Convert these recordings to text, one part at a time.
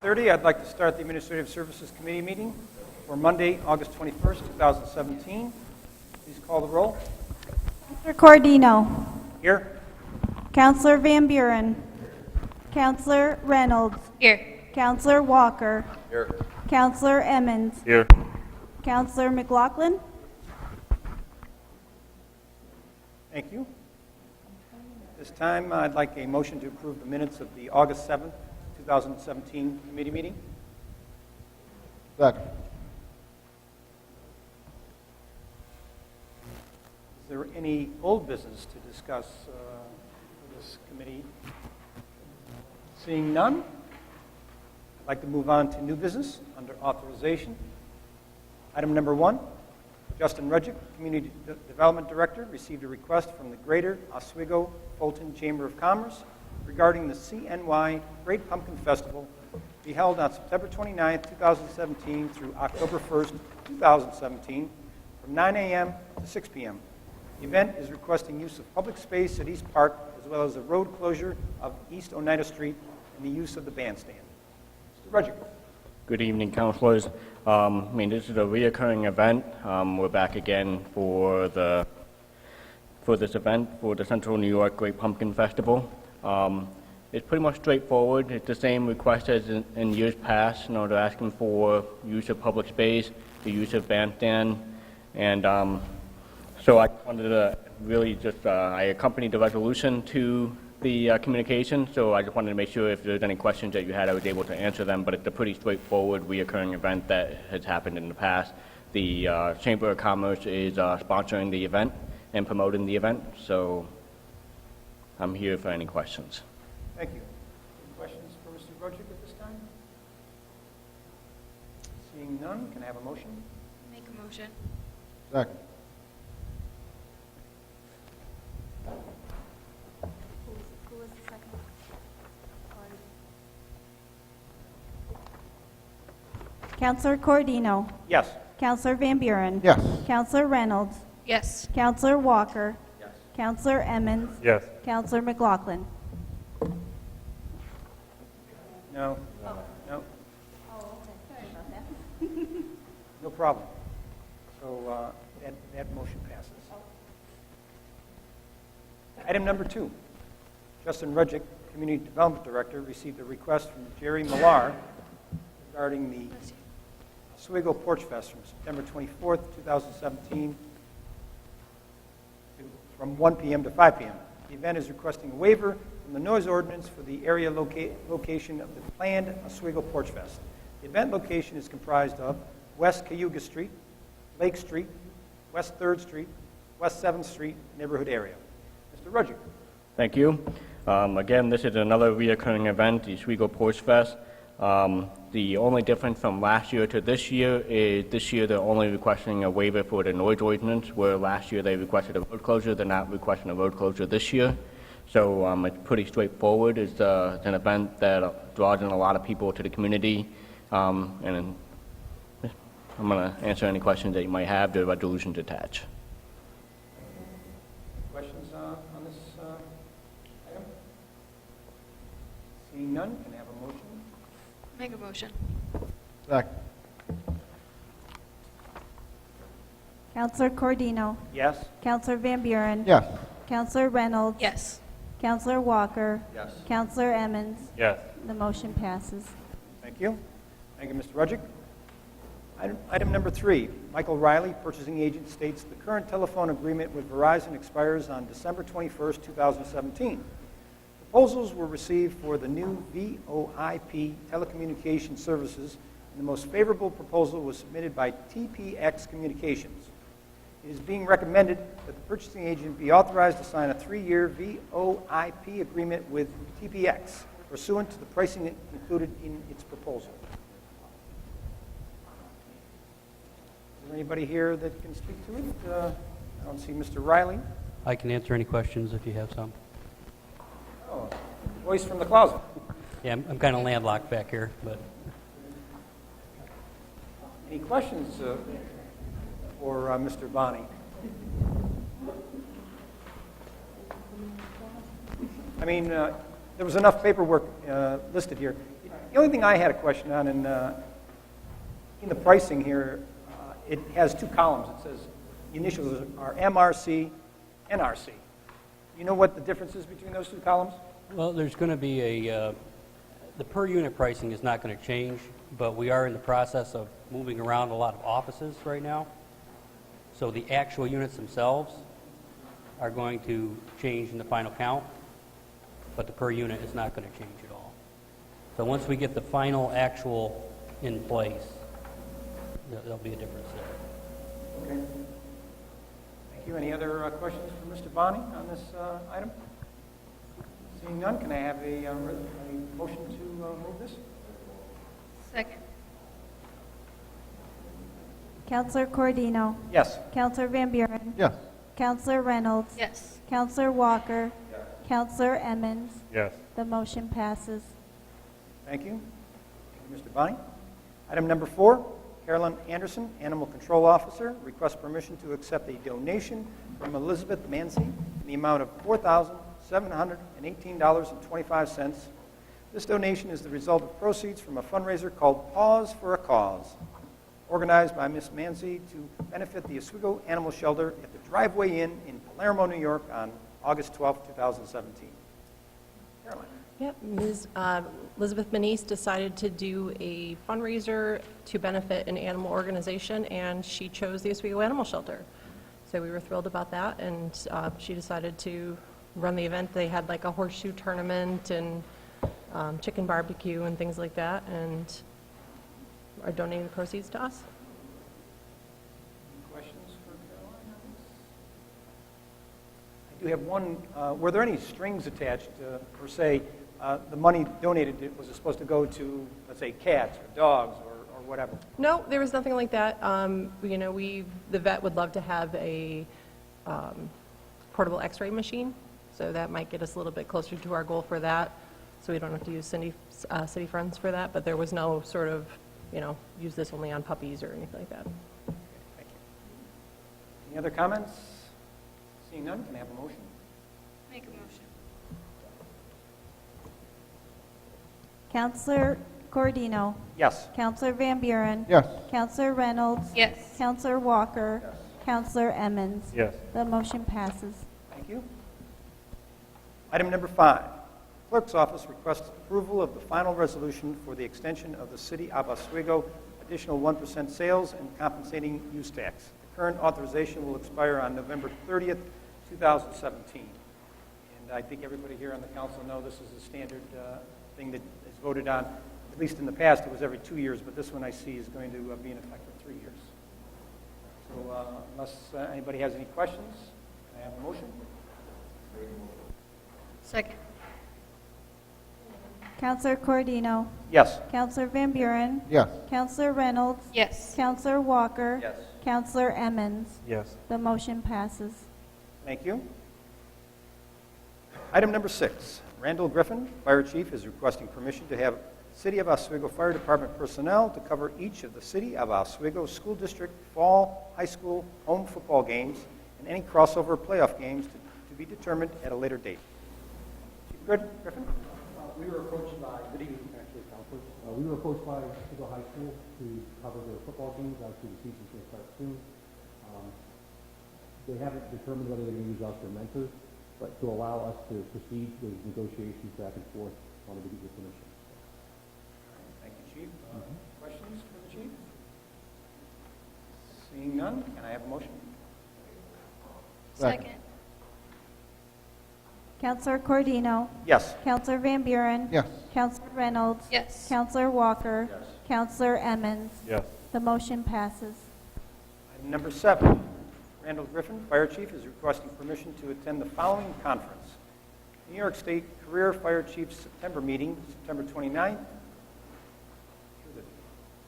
6:30, I'd like to start the Administrative Services Committee meeting for Monday, August 21st, 2017. Please call the roll. Counselor Cordino. Here. Counselor Van Buren. Counselor Reynolds. Here. Counselor Walker. Here. Counselor Emmons. Here. Counselor McLaughlin. Thank you. This time, I'd like a motion to approve the minutes of the August 7th, 2017 committee meeting. Second. Is there any old business to discuss for this committee? Seeing none, I'd like to move on to new business under authorization. Item number 1, Justin Rudgick, Community Development Director, received a request from the Greater Oswego Fulton Chamber of Commerce regarding the CNY Great Pumpkin Festival to be held on September 29th, 2017 through October 1st, 2017 from 9 a.m. to 6 p.m. The event is requesting use of public space at East Park as well as the road closure of East Oneida Street and the use of the bandstand. Mr. Rudgick. Good evening, councilors. This is a reoccurring event. We're back again for this event for the Central New York Great Pumpkin Festival. It's pretty much straightforward. It's the same request as in years past. They're asking for use of public space, the use of bandstand, and so I wanted to really just I accompanied the resolution to the communication, so I just wanted to make sure if there's any questions that you had, I was able to answer them, but it's a pretty straightforward, reoccurring event that has happened in the past. The Chamber of Commerce is sponsoring the event and promoting the event, so I'm here for any questions. Thank you. Any questions for Mr. Rudgick at this time? Seeing none, can I have a motion? Make a motion. Second. Who was the second? Counselor Cordino. Yes. Counselor Van Buren. Yes. Counselor Reynolds. Yes. Counselor Walker. Yes. Counselor Emmons. Yes. Counselor McLaughlin. No? No? No problem. So that motion passes. Item number 2, Justin Rudgick, Community Development Director, received a request from Jerry Millar regarding the Oswego Porch Fest from September 24th, 2017 from 1 p.m. to 5 p.m. The event is requesting a waiver from the noise ordinance for the area location of the planned Oswego Porch Fest. The event location is comprised of West Cayuga Street, Lake Street, West 3rd Street, West 7th Street neighborhood area. Mr. Rudgick. Thank you. Again, this is another reoccurring event, the Oswego Porch Fest. The only difference from last year to this year is this year they're only requesting a waiver for the noise ordinance, where last year they requested a road closure. They're not requesting a road closure this year. So it's pretty straightforward. It's an event that draws in a lot of people to the community. And I'm going to answer any questions that you might have. The resolution's attached. Questions on this item? Seeing none, can I have a motion? Make a motion. Second. Counselor Cordino. Yes? Counselor Van Buren. Yes. Counselor Reynolds. Yes. Counselor Walker. Yes. Counselor Emmons. Yes. The motion passes. Thank you. Thank you, Mr. Rudgick. Item number 3, Michael Riley, purchasing agent, states the current telephone agreement with Verizon expires on December 21st, 2017. Proposals were received for the new VoIP telecommunication services, and the most favorable proposal was submitted by TPX Communications. It is being recommended that the purchasing agent be authorized to sign a 3-year VoIP agreement with TPX pursuant to the pricing included in its proposal. Is there anybody here that can speak to it? I don't see Mr. Riley. I can answer any questions if you have some. Oh, voice from the closet. Yeah, I'm kind of landlocked back here, but Any questions for Mr. Bonney? I mean, there was enough paperwork listed here. The only thing I had a question on, in the pricing here, it has two columns. It says the initials are MRC, NRC. You know what the difference is between those two columns? Well, there's going to be the per unit pricing is not going to change, but we are in the process of moving around a lot of offices right now. So the actual units themselves are going to change in the final count, but the per unit is not going to change at all. So once we get the final actual in place, there'll be a difference there. Okay. Thank you. Any other questions for Mr. Bonney on this item? Seeing none, can I have a motion to move this? Second. Counselor Cordino? Yes. Counselor Van Buren? Yes. Counselor Reynolds? Yes. Counselor Walker? Counselor Emmons? Yes. The motion passes. Thank you. Thank you, Mr. Bonney. Item number 4, Carolyn Anderson, Animal Control Officer, requests permission to accept a donation from Elizabeth Mancy in the amount of $4,718.25. This donation is the result of proceeds from a fundraiser called Pause for a Cause, organized by Ms. Mancy to benefit the Oswego Animal Shelter at the Driveway Inn in Palermo, New York on August 12, 2017. Caroline. Yep, Ms. Elizabeth Manise decided to do a fundraiser to benefit an animal organization, and she chose the Oswego Animal Shelter. So we were thrilled about that, and she decided to run the event. They had like a horseshoe tournament and chicken barbecue and things like that, and are donating the proceeds to us. Any questions for Caroline on this? I do have one. Were there any strings attached, per se? The money donated, was it supposed to go to, let's say, cats or dogs or whatever? No, there was nothing like that. You know, the vet would love to have a portable x-ray machine, so that might get us a little bit closer to our goal for that, so we don't have to use city funds for that, but there was no sort of, you know, use this only on puppies or anything like that. Thank you. Any other comments? Seeing none, can I have a motion? Make a motion. Counselor Cordino? Yes. Counselor Van Buren? Yes. Counselor Reynolds? Yes. Counselor Walker? Counselor Emmons? Yes. The motion passes. Thank you. Item number 5, Clerk's Office requests approval of the final resolution for the extension of the City of Oswego additional 1% sales and compensating use tax. The current authorization will expire on November 30th, 2017. And I think everybody here on the council know this is a standard thing that is voted on. At least in the past, it was every 2 years, but this one I see is going to be in effect for 3 years. So unless anybody has any questions, can I have a motion? Second. Counselor Cordino? Yes. Counselor Van Buren? Yes. Counselor Reynolds? Yes. Counselor Walker? Yes. Counselor Emmons? Yes. The motion passes. Thank you. Item number 6, Randall Griffin, Fire Chief, is requesting permission to have City of Oswego Fire Department personnel to cover each of the City of Oswego School District fall, high school, home football games, and any crossover playoff games to be determined at a later date. Chief Griffin? We were approached by, good evening, actually, councilors. We were approached by Oswego High School to cover their football games. Obviously, the season's going to start soon. They haven't determined whether they're going to use us or mentors, but to allow us to proceed with negotiations back and forth, wanted to give you permission. Thank you, Chief. Questions for the Chief? Seeing none, can I have a motion? Second. Counselor Cordino? Yes. Counselor Van Buren? Yes. Counselor Reynolds? Yes. Counselor Walker? Yes. Counselor Emmons? Yes. The motion passes. Item number 7, Randall Griffin, Fire Chief, is requesting permission to attend the following conference. New York State Career Fire Chiefs September meeting, September 29th.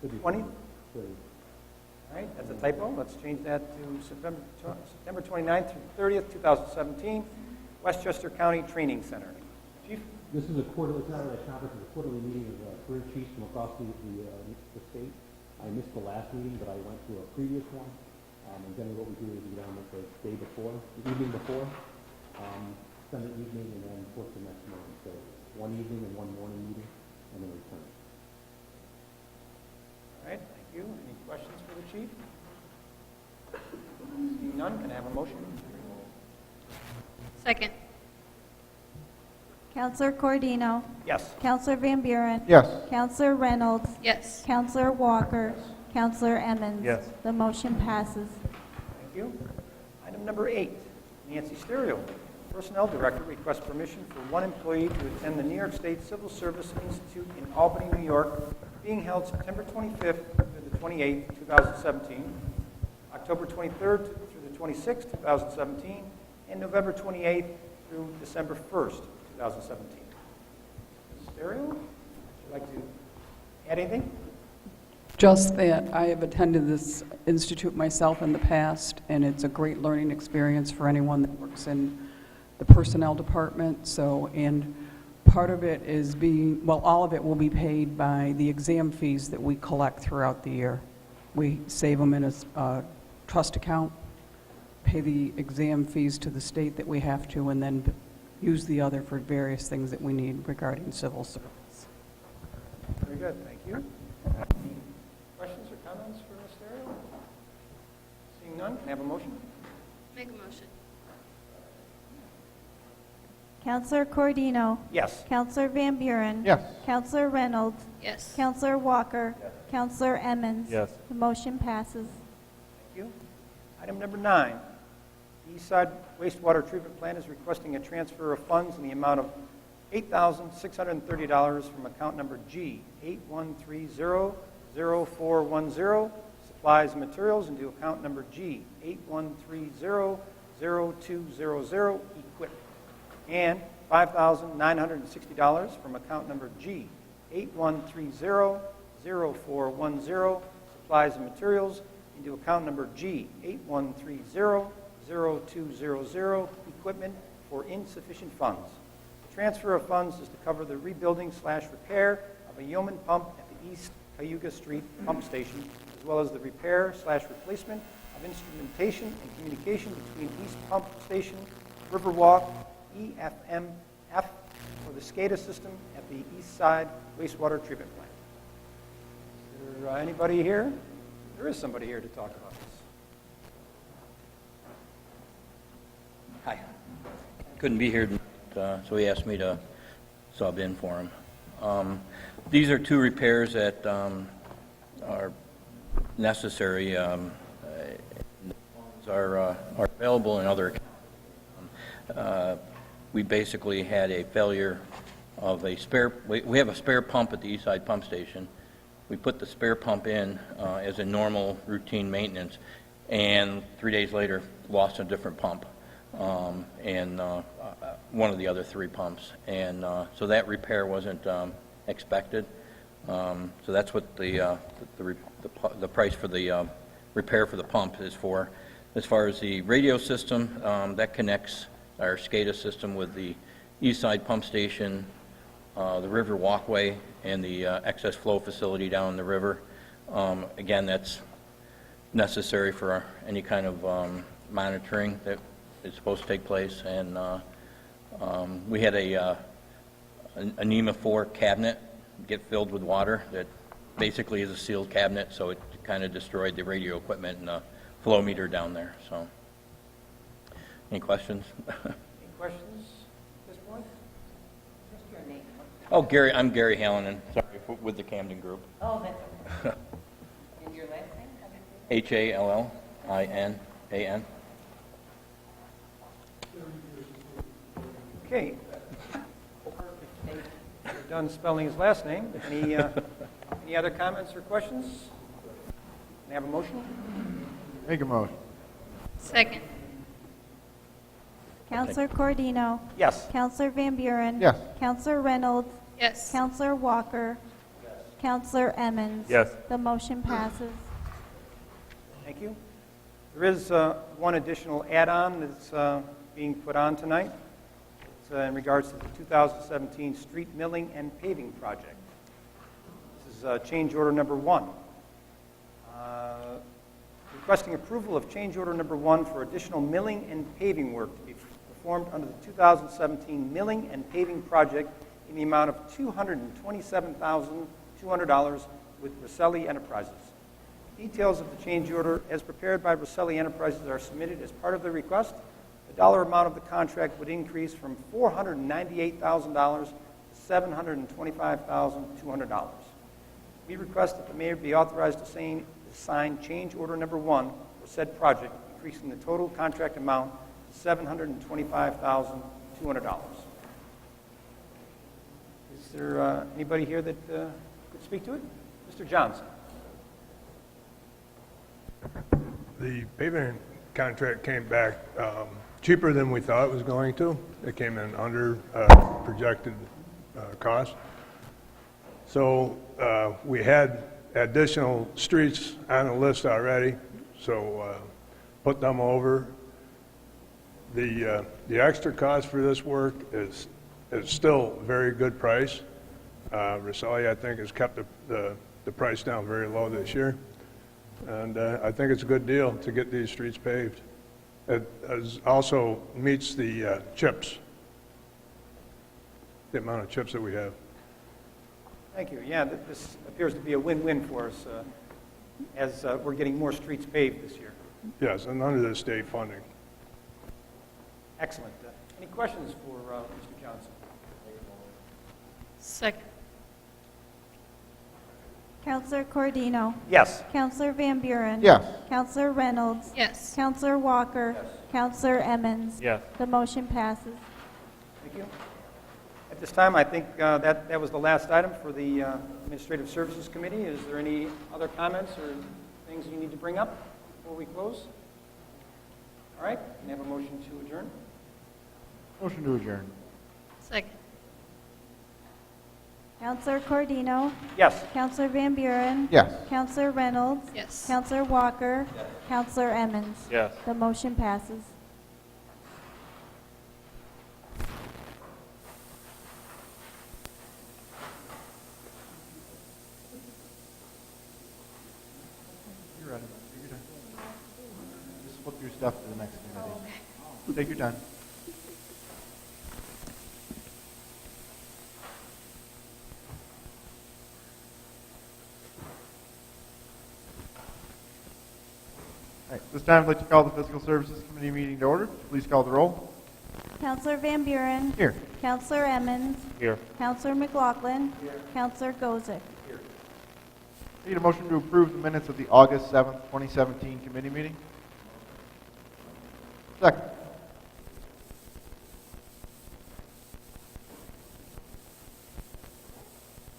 Could be 20? So, All right, that's a typo. Let's change that to September 29th through 30th, 2017, Westchester County Training Center. Chief? This is a quarterly, it's not really a conference, it's a quarterly meeting of career chiefs from across the state. I missed the last meeting, but I went to a previous one. And generally what we do is we go down the day before, the evening before, spend the evening, and then report the next morning. So one evening and one morning meeting, and then return. right, thank you. Any questions for the chief? Seeing none, can I have a motion? Second. Counselor Cordino? Yes. Counselor Van Buren? Yes. Counselor Reynolds? Yes. Counselor Walker? Counselor Emmons? Yes. The motion passes. Thank you. Item number 8, Nancy Stereo, Personnel Director, requests permission for one employee to attend the New York State Civil Service Institute in Albany, New York, being held September 25th through the 28th, 2017, October 23rd through the 26th, 2017, and November 28th through December 1st, 2017. Ms. Stereo, would you like to add anything? Just that I have attended this institute myself in the past, and it's a great learning experience for anyone that works in the personnel department. So, and part of it is being, well, all of it will be paid by the exam fees that we collect throughout the year. We save them in a trust account, pay the exam fees to the state that we have to, and then use the other for various things that we need regarding civil service. Very good, thank you. Any questions or comments for Ms. Stereo? Seeing none, can I have a motion? Make a motion. Counselor Cordino? Yes. Counselor Van Buren? Yes. Counselor Reynolds? Yes. Counselor Walker? Counselor Emmons? Yes. The motion passes. Thank you. Item number 9, the Eastside Wastewater Treatment Plant is requesting a transfer of funds in the amount of $8,630 from account number G81300410, supplies and materials, into account number G81300200, equipment, and $5,960 from account number G81300410, supplies and materials, into account number G81300200, equipment, for insufficient funds. The transfer of funds is to cover the rebuilding/repair of a yeoman pump at the East Cayuga Street Pump Station, as well as the repair/replacement of instrumentation and communication between East Pump Station, Riverwalk, EFMF, for the SCADA system at the East Side Wastewater Treatment Plant. Is there anybody here? There is somebody here to talk about this. Hi. Couldn't be here, so he asked me to sub in for him. These are 2 repairs that are necessary. Are available in other accounts. We basically had a failure of a spare. We have a spare pump at the Eastside Pump Station. We put the spare pump in as a normal routine maintenance, and 3 days later lost a different pump, and one of the other 3 pumps. And so that repair wasn't expected. So that's what the price for the repair for the pump is for. As far as the radio system, that connects our SCADA system with the Eastside Pump Station, the river walkway, and the excess flow facility down the river. Again, that's necessary for any kind of monitoring that is supposed to take place. And we had a NEMA 4 cabinet get filled with water that basically is a sealed cabinet, so it kind of destroyed the radio equipment and the flow meter down there. So, any questions? Any questions at this point? Oh, Gary, I'm Gary Hallinan, sorry, with the Camden Group. Oh, that's okay. And your last name? Hallinan. Okay. We're done spelling his last name. Any other comments or questions? Can I have a motion? Make a motion. Second. Counselor Cordino? Yes. Counselor Van Buren? Yes. Counselor Reynolds? Yes. Counselor Walker? Counselor Emmons? Yes. The motion passes. Thank you. There is one additional add-on that's being put on tonight. It's in regards to the 2017 street milling and paving project. This is change order number 1. Requesting approval of change order number 1 for additional milling and paving work to be performed under the 2017 milling and paving project in the amount of $227,200 with Rosselli Enterprises. Details of the change order as prepared by Rosselli Enterprises are submitted as part of the request. The dollar amount of the contract would increase from $498,000 to $725,200. We request that the mayor be authorized to sign change order number 1 for said project, increasing the total contract amount to $725,200. Is there anybody here that could speak to it? Mr. Johnson. The pavement contract came back cheaper than we thought it was going to. It came in under projected cost. So we had additional streets on the list already, so put them over. The extra cost for this work is still a very good price. Rosselli, I think, has kept the price down very low this year. And I think it's a good deal to get these streets paved. It also meets the chips, the amount of chips that we have. Thank you. Yeah, this appears to be a win-win for us as we're getting more streets paved this year. Yes, and under the state funding. Excellent. Any questions for Mr. Johnson? Second. Counselor Cordino? Yes. Counselor Van Buren? Yes. Counselor Reynolds? Yes. Counselor Walker? Counselor Emmons? Yes. The motion passes. Thank you. At this time, I think that was the last item for the Administrative Services Committee. Is there any other comments or things you need to bring up before we close? All right. Can I have a motion to adjourn? Motion to adjourn. Second. Counselor Cordino? Yes. Counselor Van Buren? Yes. Counselor Reynolds? Yes. Counselor Walker? Counselor Emmons? Yes. The motion passes. You're ready. Take your time. Just flip your stuff to the next committee. Take your time. All right, this time I'd like to call the Fiscal Services Committee meeting to order. Please call the roll. Counselor Van Buren? Here. Counselor Emmons? Here. Counselor McLaughlin? Counselor Gozick? Need a motion to approve the minutes of the August 7th, 2017 committee meeting? Second.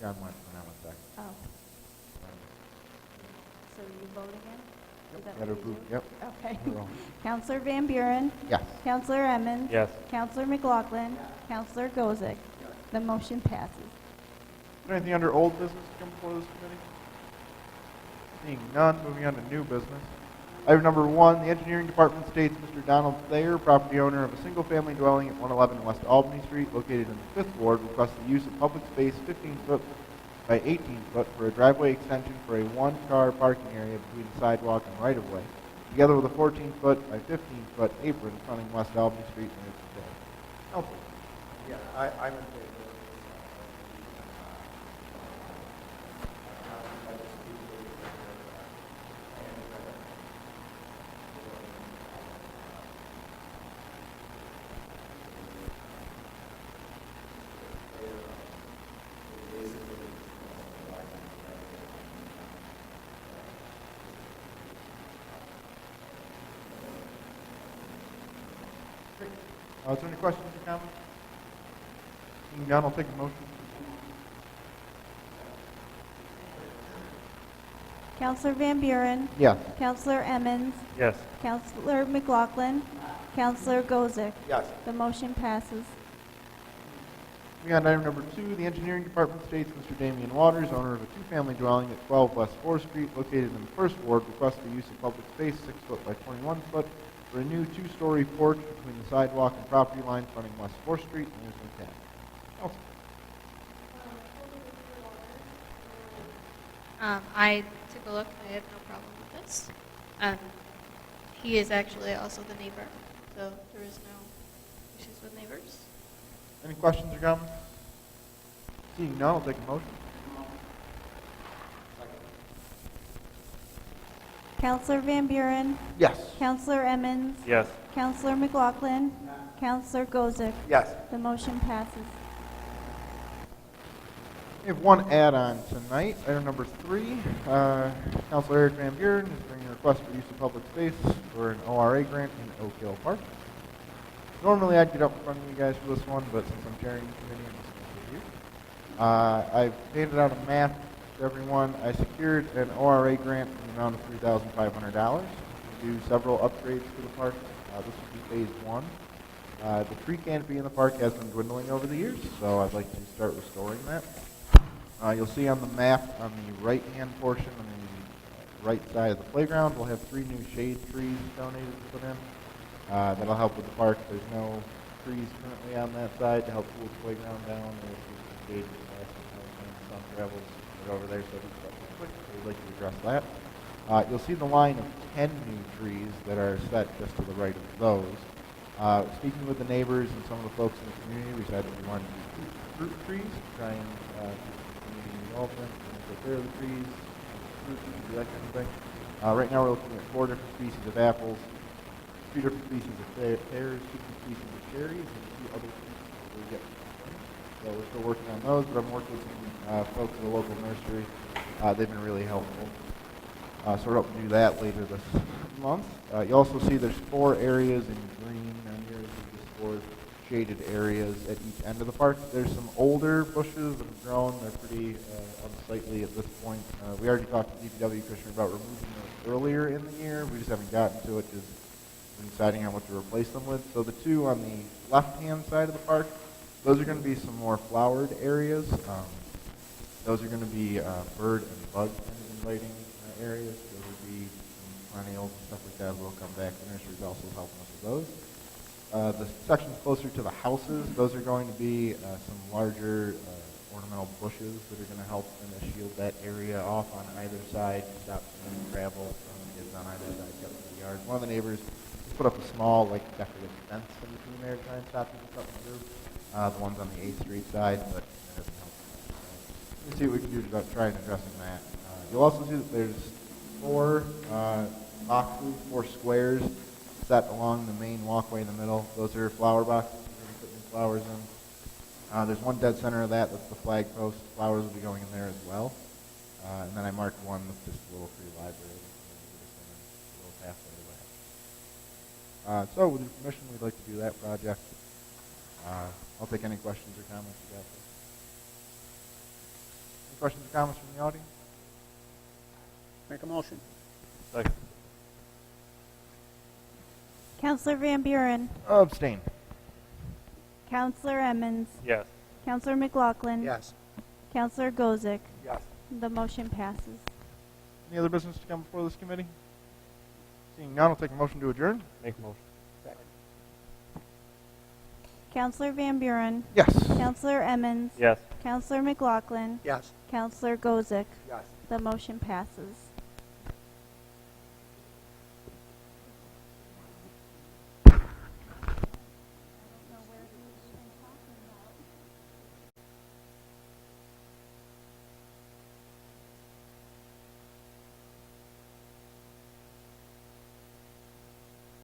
John went, and I went second. Oh. So you vote again? Is that Got to what you approve, do? yep. Okay. Roll. Counselor Van Buren? Yes. Counselor Emmons? Yes. Counselor McLaughlin? Counselor Gozick? The motion passes. Is there anything under old business to come before this committee? Seeing none, moving on to new business. Item number 1, the engineering department states Mr. Donald Thayer, property owner of a single-family dwelling at 111 West Albany Street, located in the 5th Ward, requests the use of public space 15 foot by 18 foot for a driveway extension for a one-car parking area between the sidewalk and right-of-way, together with a 14 foot by 15 foot apron fronting West Albany Street near the road. Council. Yeah, I'm in favor. Is there any questions or comments? Seeing none, I'll take a motion. Counselor Van Buren? Yes. Counselor Emmons? Yes. Counselor McLaughlin? Counselor Gozick? Yes. The motion passes. Moving on to item number 2, the engineering department states Mr. Damian Waters, owner of a two-family dwelling at 12 West 4th Street, located in the 1st Ward, requests the use of public space 6 foot by 21 foot for a new two-story porch between the sidewalk and property line fronting West 4th Street and Lisbon Town. Council. I took a look. I have no problem with this. He is actually also the neighbor, so there is no issues with neighbors. Any questions or comments? Seeing none, I'll take a motion. Counselor Van Buren, Yes. Counselor Emmons, Yes. Counselor McLaughlin, Counselor Gozick. Yes. The motion passes. We have one add-on tonight. Item number 3, Councilor Eric Van Buren is bringing a request for use of public space for an ORA grant in Oak Hill Park. Normally I'd get up in front of you guys for this one, but since I'm chairing the committee, I'm just going to do it. I've handed out a map to everyone. I secured an ORA grant in the amount of $3,500 to do several upgrades to the park. This would be phase 1. The tree canopy in the park has been dwindling over the years, so I'd like to start restoring that. You'll see on the map on the right-hand portion, on the right side of the playground, we'll have 3 new shade trees donated to put in. That'll help with the park. There's no trees currently on that side to help cool the playground down. There's some shade and sun travels right over there, so we'd like to address that. You'll see the line of 10 new trees that are set just to the right of those. Speaking with the neighbors and some of the folks in the community, we decided we wanted to do fruit trees to try and community involvement, take care of the trees, fruit trees, that kind of thing. Right now we're looking at 4 different species of apples, 2 different species of pears, 2 different species of cherries, and 2 other species that we get. So we're still working on those, but I'm working with some folks at a local nursery. They've been really helpful. So we're hoping to do that later this month. You also see there's 4 areas in green on here. These are 4 shaded areas at each end of the park. There's some older bushes that have grown. They're pretty unsightly at this point. We already talked to DPW Commissioner about removing those earlier in the year. We just haven't gotten to it because we're deciding on what to replace them with. So the 2 on the left-hand side of the park, those are going to be some more flowered areas. Those are going to be bird and bug kind of inviting areas. There would be some perennials and stuff like that. We'll come back. The nursery is also helping us with those. The sections closer to the houses, those are going to be some larger ornamental bushes that are going to help kind of shield that area off on either side, stop some travel from kids on either side getting to the yard. One of the neighbors put up a small, like, decorative fence in between there to try and stop people cutting through. The ones on the 8th Street side, but that doesn't help. Let's see what we can do to try and addressing that. You'll also see that there's 4 boxes, 4 squares set along the main walkway in the middle. Those are flower boxes. We're going to put new flowers in. There's one dead center of that. That's the flag post. Flowers will be going in there as well. And then I marked one with just a little free library. A little pathway to that. So with your permission, we'd like to do that project. I'll take any questions or comments you got. Any questions or comments from the audience? Make a motion. Second. Counselor Van Buren, Abstain. Counselor Emmons, Yes. Counselor McLaughlin. Yes. Counselor Gozick. Yes. The motion passes. Any other business to come before this committee? Seeing none, I'll take a motion to adjourn. Make a motion. Counselor Van Buren, Yes. Counselor Emmons, Yes. Counselor McLaughlin, Yes. Counselor Gozick. Yes. The motion passes.